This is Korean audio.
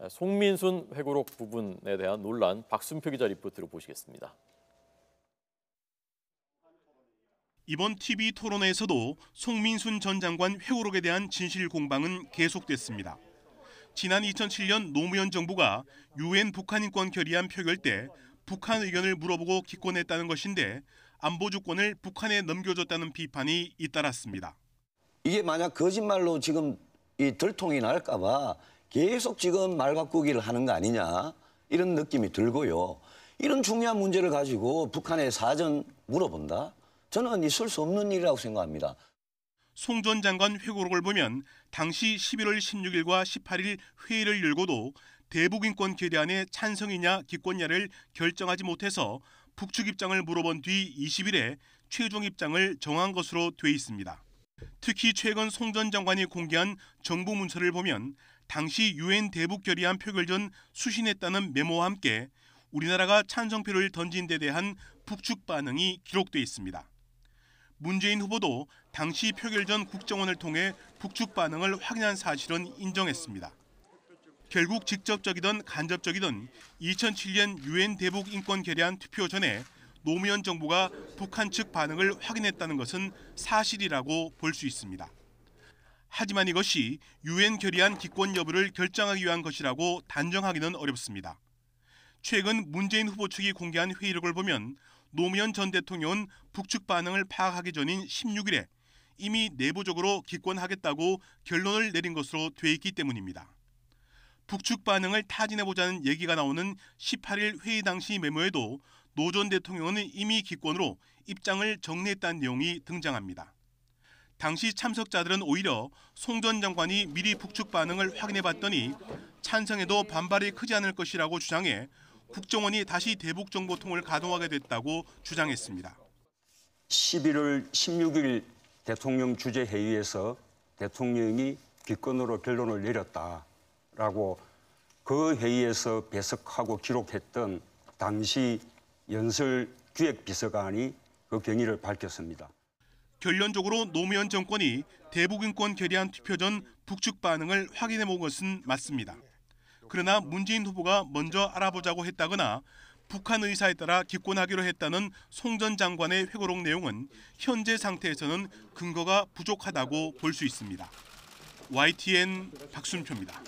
송민순 회고록 부분에 대한 논란 박순표 기자 리포트로 보시겠습니다. 이번 TV 토론회에서도 송민순 전 장관 회고록에 대한 진실 공방은 계속됐습니다. 지난 2007년 노무현 정부가 유엔 북한 인권 결의안 표결 때 북한 의견을 물어보고 기권했다는 것인데 안보 주권을 북한에 넘겨줬다는 비판이 잇따랐습니다. 이게 만약 거짓말로 지금 이 들통이 날까 봐 계속 지금 말 바꾸기를 하는 거 아니냐 이런 느낌이 들고요. 이런 중요한 문제를 가지고 북한에 사전 물어본다? 저는 있을 수 없는 일이라고 생각합니다. 송 전 장관 회고록을 보면 당시 11월 16일과 18일 회의를 열고도 대북인권 결의안의 찬성이냐 기권냐를 결정하지 못해서 북측 입장을 물어본 뒤 20일에 최종 입장을 정한 것으로 돼 있습니다. 특히 최근 송 전 장관이 공개한 정부 문서를 보면 당시 유엔 대북 결의안 표결 전 수신했다는 메모와 함께 우리나라가 찬성표를 던진 데 대한 북측 반응이 기록돼 있습니다. 문재인 후보도 당시 표결 전 국정원을 통해 북측 반응을 확인한 사실은 인정했습니다. 결국 직접적이든 간접적이든 2007년 유엔 대북 인권 결의안 투표 전에 노무현 정부가 북한 측 반응을 확인했다는 것은 사실이라고 볼 수 있습니다. 하지만 이것이 유엔 결의안 기권 여부를 결정하기 위한 것이라고 단정하기는 어렵습니다. 최근 문재인 후보 측이 공개한 회의록을 보면 노무현 전 대통령은 북측 반응을 파악하기 전인 16일에 이미 내부적으로 기권하겠다고 결론을 내린 것으로 돼 있기 때문입니다. 북측 반응을 타진해보자는 얘기가 나오는 18일 회의 당시 메모에도 노 전 대통령은 이미 기권으로 입장을 정리했다는 내용이 등장합니다. 당시 참석자들은 오히려 송 전 장관이 미리 북측 반응을 확인해봤더니 찬성에도 반발이 크지 않을 것이라고 주장해 국정원이 다시 대북정보통을 가동하게 됐다고 주장했습니다. 11월 16일 대통령 주재 회의에서 대통령이 기권으로 결론을 내렸다라고 그 회의에서 배석하고 기록했던 당시 연설기획비서관이 그 경위를 밝혔습니다. 결론적으로 노무현 정권이 대북인권 결의안 투표 전 북측 반응을 확인해본 것은 맞습니다. 그러나 문재인 후보가 먼저 알아보자고 했다거나 북한 의사에 따라 기권하기로 했다는 송 전 장관의 회고록 내용은 현재 상태에서는 근거가 부족하다고 볼 수 있습니다. YTN 박순표입니다.